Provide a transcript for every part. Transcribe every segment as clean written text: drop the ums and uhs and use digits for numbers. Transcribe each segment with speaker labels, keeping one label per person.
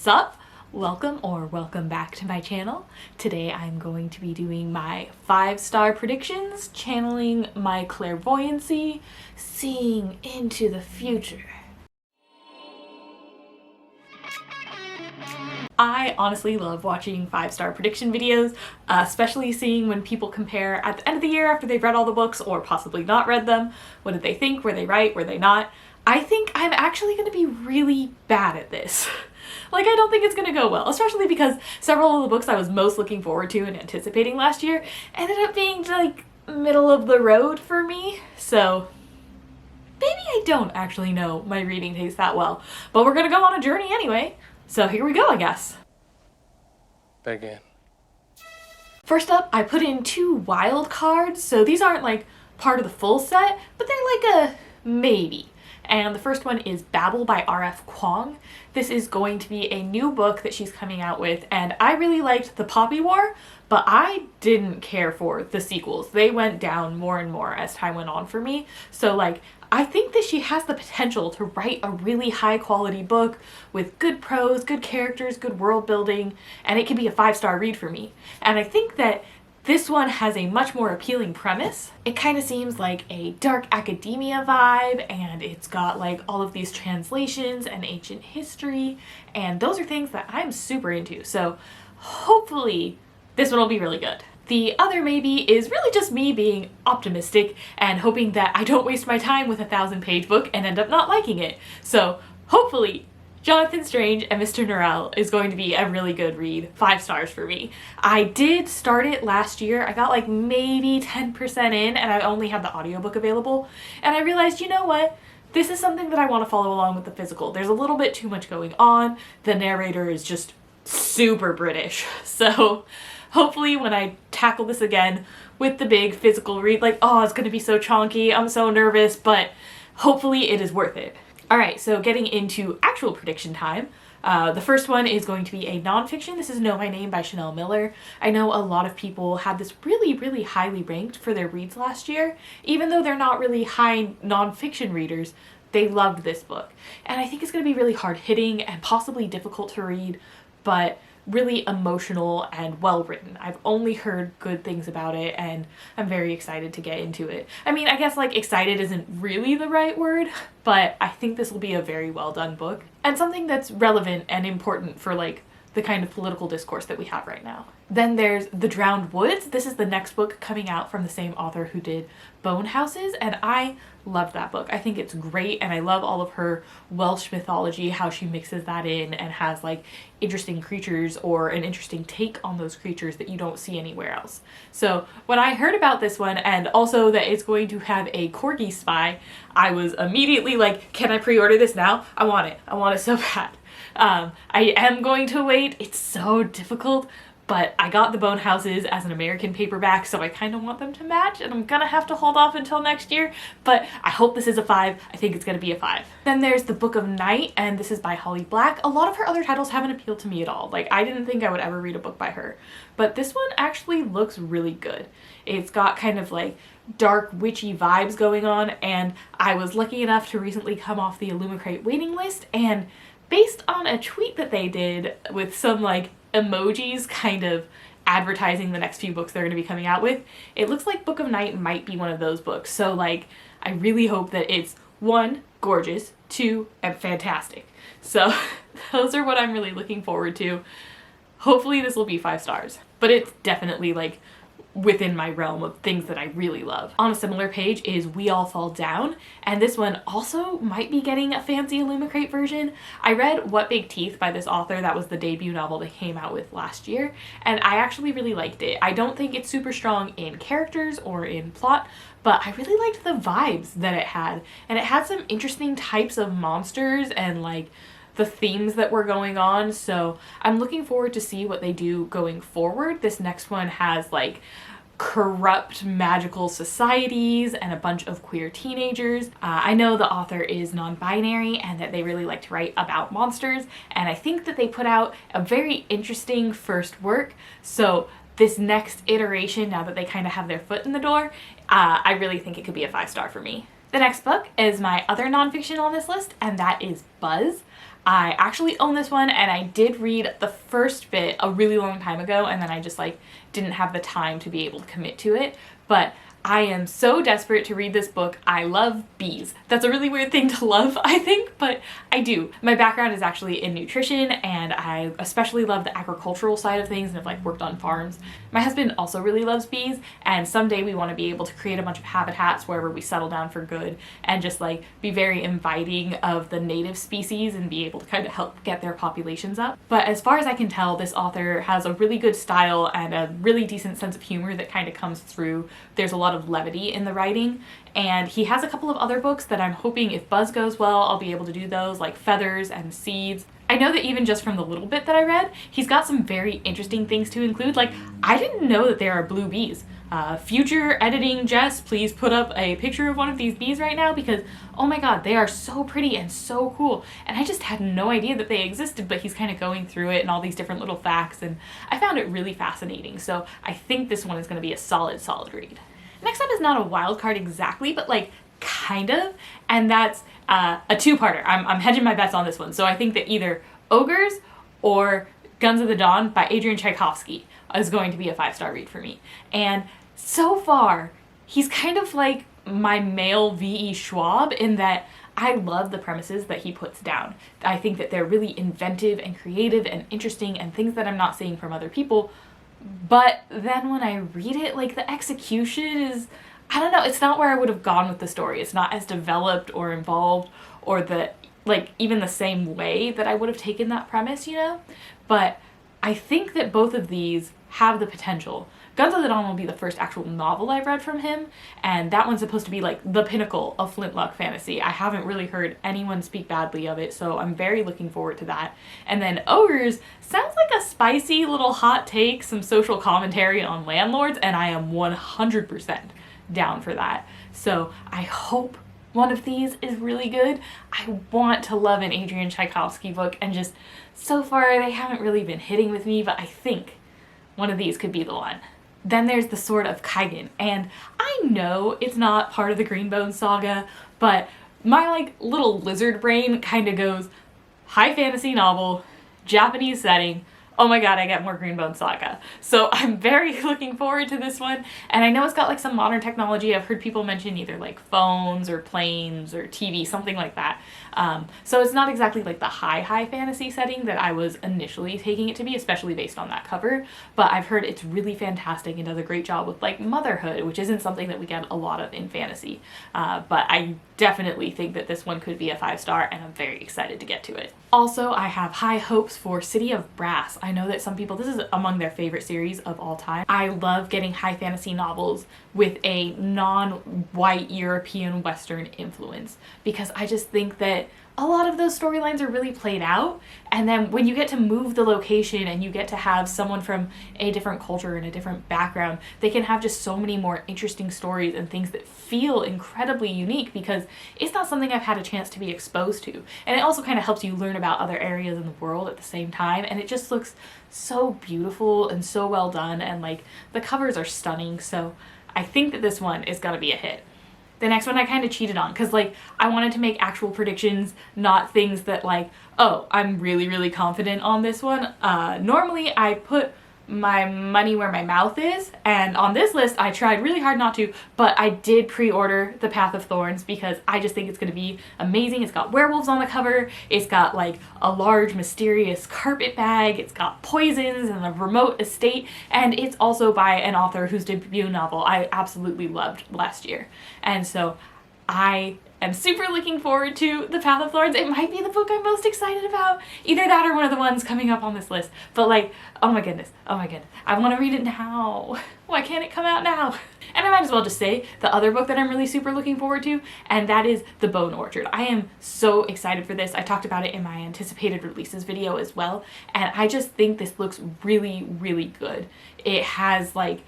Speaker 1: Sup? Welcome back to my channel. Today I'm going to be doing my 5-star predictions, channeling my clairvoyancy, seeing into the future. I honestly love watching 5-star prediction videos, especially seeing when people compare at the end of the year after they've read all the books or possibly not read them. What did they think? Were they right? Were they not? I think I'm actually going to be really bad at this. Like, I don't think it's going to go well, especially because several of the books I was most looking forward to and anticipating last year ended up being, like, middle of the road for me. So maybe I don't actually know my reading taste that well, but we're going to go on a journey anyway. So here we go, I guess.
Speaker 2: Begin.
Speaker 1: First up, I put in 2 wild cards, so these aren't like part of the full set, but they're like a maybe. And the first one is Babel by R.F. Kuang. This is going to be a new book that she's coming out with, and I really liked The Poppy War, but I didn't care for the sequels. They went down more and more as time went on for me. So like, I think that she has the potential to write a really high quality book with good prose, good characters, good world building, and it could be a 5-star read for me. And I think that this one has a much more appealing premise. It kind of seems like a dark academia vibe, and it's got like all of these translations and ancient history, and those are things that I'm super into. So hopefully this one will be really good. The other maybe is really just me being optimistic and hoping that I don't waste my time with a 1,000-page book and end up not liking it. So hopefully Jonathan Strange and Mr. Norrell is going to be a really good read. 5 stars for me. I did start it last year. I got like maybe 10% in and I only had the audiobook available. And I realized, you know what? This is something that I want to follow along with the physical. There's a little bit too much going on. The narrator is just super British. So hopefully when I tackle this again with the big physical read, like, oh, it's going to be so chonky. I'm so nervous, but hopefully it is worth it. Alright, so getting into actual prediction time. The first one is going to be a nonfiction. This is Know My Name by Chanel Miller. I know a lot of people had this really highly ranked for their reads last year. Even though they're not really high nonfiction readers, they loved this book. And I think it's going to be really hard-hitting and possibly difficult to read, but really emotional and well written. I've only heard good things about it and I'm very excited to get into it. I mean, I guess like excited isn't really the right word, but I think this will be a very well done book and something that's relevant and important for like the kind of political discourse that we have right now. Then there's The Drowned Woods. This is the next book coming out from the same author who did Bone Houses, and I love that book. I think it's great, and I love all of her Welsh mythology, how she mixes that in and has like interesting creatures or an interesting take on those creatures that you don't see anywhere else. So when I heard about this one, and also that it's going to have a corgi spy, I was immediately like, can I pre-order this now? I want it. I want it so bad. I am going to wait. It's so difficult, but I got the Bone Houses as an American paperback, so I kind of want them to match, and I'm gonna have to hold off until next year, but I hope this is a 5. I think it's gonna be a 5. Then there's The Book of Night, and this is by Holly Black. A lot of her other titles haven't appealed to me at all. Like, I didn't think I would ever read a book by her, but this one actually looks really good. It's got kind of like dark witchy vibes going on, and I was lucky enough to recently come off the Illumicrate waiting list, and based on a tweet that they did with some like emojis kind of advertising the next few books they're going to be coming out with, it looks like Book of Night might be one of those books. So like, I really hope that it's 1, gorgeous, 2, and fantastic. So those are what I'm really looking forward to. Hopefully this will be 5 stars, but it's definitely like within my realm of things that I really love. On a similar page is We All Fall Down, and this one also might be getting a fancy Illumicrate version. I read What Big Teeth by this author. That was the debut novel they came out with last year, and I actually really liked it. I don't think it's super strong in characters or in plot, but I really liked the vibes that it had, and it had some interesting types of monsters and like the themes that were going on, so I'm looking forward to see what they do going forward. This next one has like corrupt magical societies and a bunch of queer teenagers. I know the author is non-binary and that they really like to write about monsters, and I think that they put out a very interesting first work, so this next iteration, now that they kind of have their foot in the door, I really think it could be a 5-star for me. The next book is my other nonfiction on this list, and that is Buzz. I actually own this one, and I did read the first bit a really long time ago, and then I just like didn't have the time to be able to commit to it. But I am so desperate to read this book. I love bees. That's a really weird thing to love, I think, but I do. My background is actually in nutrition, and I especially love the agricultural side of things and have like worked on farms. My husband also really loves bees, and someday we want to be able to create a bunch of habitats wherever we settle down for good and just like be very inviting of the native species and be able to kind of help get their populations up. But as far as I can tell, this author has a really good style and a really decent sense of humor that kind of comes through. There's a lot of levity in the writing, and he has a couple of other books that I'm hoping if buzz goes well I'll be able to do those, like Feathers and Seeds. I know that even just from the little bit that I read, he's got some very interesting things to include. Like, I didn't know that there are blue bees. Future editing Jess, please put up a picture of one of these bees right now, because oh my god, they are so pretty and so cool, and I just had no idea that they existed. But he's kind of going through it and all these different little facts, and I found it really fascinating. So I think this one is going to be a solid read. Next up is not a wild card exactly, but like kind of, and that's a two-parter. I'm hedging my bets on this one, so I think that either Ogres or Guns of the Dawn by Adrian Tchaikovsky is going to be a 5-star read for me. And so far, he's kind of like my male V.E. Schwab in that I love the premises that he puts down. I think that they're really inventive and creative and interesting and things that I'm not seeing from other people. But then when I read it, like the execution is, I don't know, it's not where I would have gone with the story. It's not as developed or involved or like even the same way that I would have taken that premise, you know? But I think that both of these have the potential. Guns of the Dawn will be the first actual novel I've read from him, and that one's supposed to be like the pinnacle of flintlock fantasy. I haven't really heard anyone speak badly of it, so I'm very looking forward to that. And then Ogres sounds like a spicy little hot take, some social commentary on landlords, and I am 100% down for that. So I hope one of these is really good. I want to love an Adrian Tchaikovsky book, and just so far they haven't really been hitting with me, but I think one of these could be the one. Then there's The Sword of Kaigen, and I know it's not part of the Greenbone saga, but my like little lizard brain kind of goes high fantasy novel, Japanese setting, oh my god, I get more Greenbone saga. So I'm very looking forward to this one, and I know it's got like some modern technology. I've heard people mention either like phones or planes or TV, something like that. So it's not exactly like the high fantasy setting that I was initially taking it to be, especially based on that cover, but I've heard it's really fantastic and does a great job with like motherhood, which isn't something that we get a lot of in fantasy. But I definitely think that this one could be a 5-star, and I'm very excited to get to it. Also, I have high hopes for City of Brass. I know that some people, this is among their favorite series of all time. I love getting high fantasy novels with a non-white European Western influence, because I just think that a lot of those storylines are really played out, and then when you get to move the location and you get to have someone from a different culture and a different background, they can have just so many more interesting stories and things that feel incredibly unique, because it's not something I've had a chance to be exposed to. And it also kind of helps you learn about other areas in the world at the same time, and it just looks so beautiful and so well done, and like the covers are stunning, so I think that this one is gonna be a hit. The next one I kind of cheated on, because like I wanted to make actual predictions, not things that like, oh, I'm really confident on this one. Normally I put my money where my mouth is, and on this list I tried really hard not to, but I did pre-order The Path of Thorns because I just think it's going to be amazing. It's got werewolves on the cover, it's got like a large mysterious carpet bag, it's got poisons and a remote estate, and it's also by an author whose debut novel I absolutely loved last year. And so I am super looking forward to The Path of Thorns. It might be the book I'm most excited about. Either that or one of the ones coming up on this list. But like, oh my goodness. I want to read it now. Why can't it come out now? And I might as well just say the other book that I'm really super looking forward to, and that is The Bone Orchard. I am so excited for this. I talked about it in my anticipated releases video as well, and I just think this looks really good. It has like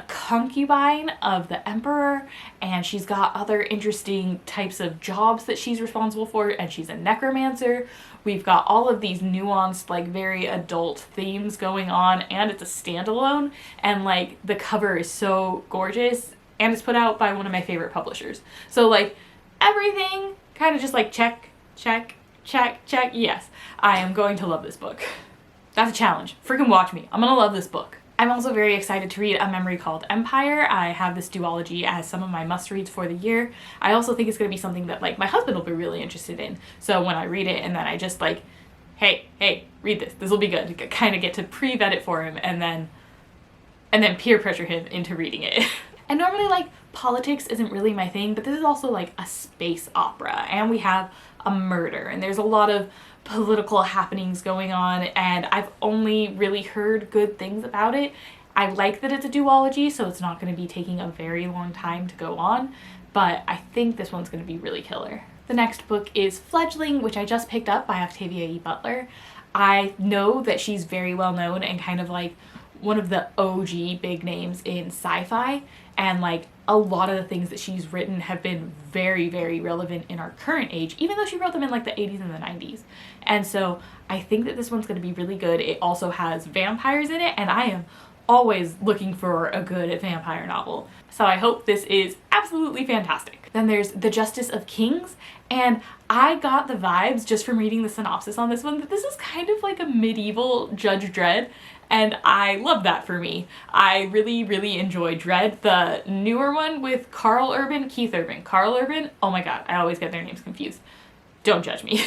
Speaker 1: concubine of the emperor, and she's got other interesting types of jobs that she's responsible for, and she's a necromancer. We've got all of these nuanced, like very adult themes going on, and it's a standalone, and like the cover is so gorgeous, and it's put out by one of my favorite publishers. So like everything kind of just like check, Check, check, yes. I am going to love this book. That's a challenge. Freaking watch me. I'm gonna love this book. I'm also very excited to read A Memory Called Empire. I have this duology as some of my must-reads for the year. I also think it's gonna be something that like my husband will be really interested in. So when I read it and then I just like, hey, read this. This will be good. To kind of get to pre-vet it for him and then peer pressure him into reading it. And normally like politics isn't really my thing, but this is also like a space opera and we have a murder and there's a lot of political happenings going on and I've only really heard good things about it. I like that it's a duology, so it's not going to be taking a very long time to go on, but I think this one's going to be really killer. The next book is Fledgling, which I just picked up by Octavia E. Butler. I know that she's very well known and kind of like one of the OG big names in sci-fi, and like a lot of the things that she's written have been very, very relevant in our current age, even though she wrote them in like the 80s and the 90s. And so I think that this one's going to be really good. It also has vampires in it, and I am always looking for a good vampire novel. So I hope this is absolutely fantastic. Then there's The Justice of Kings, and I got the vibes just from reading the synopsis on this one that this is kind of like a medieval Judge Dredd, and I love that for me. I really, really enjoy Dredd, the newer one with Keith Urban. Oh my god, I always get their names confused. Don't judge me.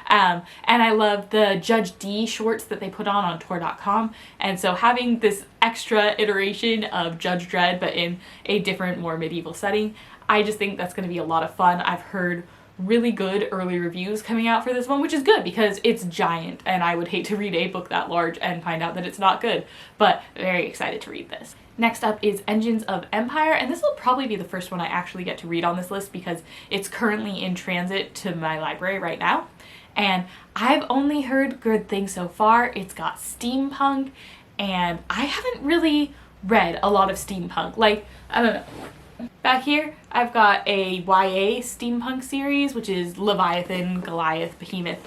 Speaker 1: And I love the Judge D shorts that they put on Tor.com, and so having this extra iteration of Judge Dredd but in a different, more medieval setting, I just think that's going to be a lot of fun. I've heard really good early reviews coming out for this one, which is good because it's giant and I would hate to read a book that large and find out that it's not good, but very excited to read this. Next up is Engines of Empire, and this will probably be the first one I actually get to read on this list because it's currently in transit to my library right now. And I've only heard good things so far. It's got steampunk, and I haven't really read a lot of steampunk. Like, I don't know. Back here, I've got a YA steampunk series, which is Leviathan, Goliath, Behemoth,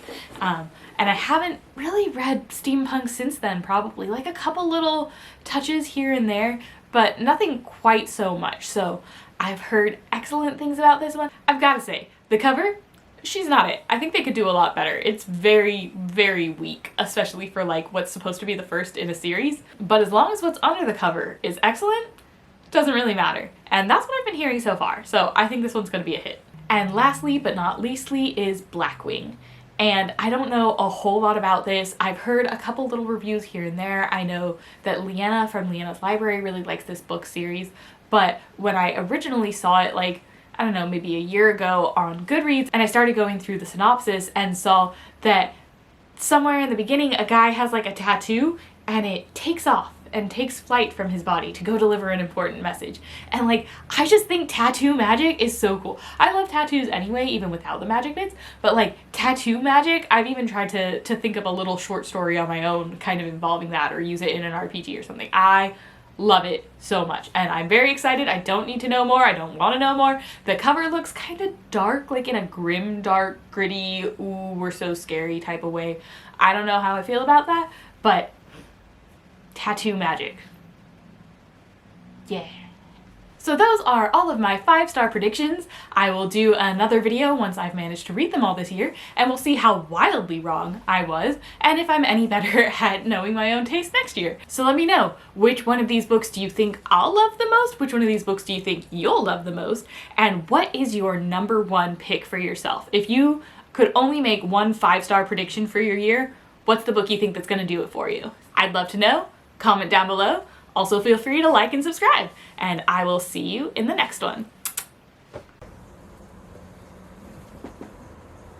Speaker 1: and I haven't really read steampunk since then, probably. Like a couple little touches here and there, but nothing quite so much. So I've heard excellent things about this one. I've got to say, the cover, she's not it. I think they could do a lot better. It's very, very weak, especially for like what's supposed to be the first in a series. But as long as what's under the cover is excellent, doesn't really matter. And that's what I've been hearing so far. So I think this one's going to be a hit. And lastly, but not leastly, is Blackwing. And I don't know a whole lot about this. I've heard a couple little reviews here and there. I know that Leanna from Leanna's Library really likes this book series. But when I originally saw it, like, I don't know, maybe a year ago on Goodreads, and I started going through the synopsis and saw that somewhere in the beginning a guy has like a tattoo and it takes off and takes flight from his body to go deliver an important message. And like, I just think tattoo magic is so cool. I love tattoos anyway, even without the magic bits, but like tattoo magic, I've even tried to think of a little short story on my own kind of involving that or use it in an RPG or something. I love it so much and I'm very excited. I don't need to know more. I don't want to know more. The cover looks kind of dark, like in a grim, dark, gritty, ooh, we're so scary type of way. I don't know how I feel about that, but tattoo magic. Yeah. So those are all of my 5-star predictions. I will do another video once I've managed to read them all this year, and we'll see how wildly wrong I was, and if I'm any better at knowing my own taste next year. So let me know, which one of these books do you think I'll love the most? Which one of these books do you think you'll love the most? And what is your #1 pick for yourself? If you could only make one 5-star prediction for your year, what's the book you think that's gonna do it for you? I'd love to know. Comment down below. Also feel free to like and subscribe, and I will see you in the next one.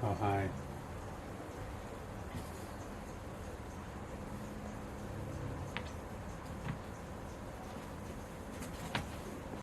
Speaker 3: Oh, hi.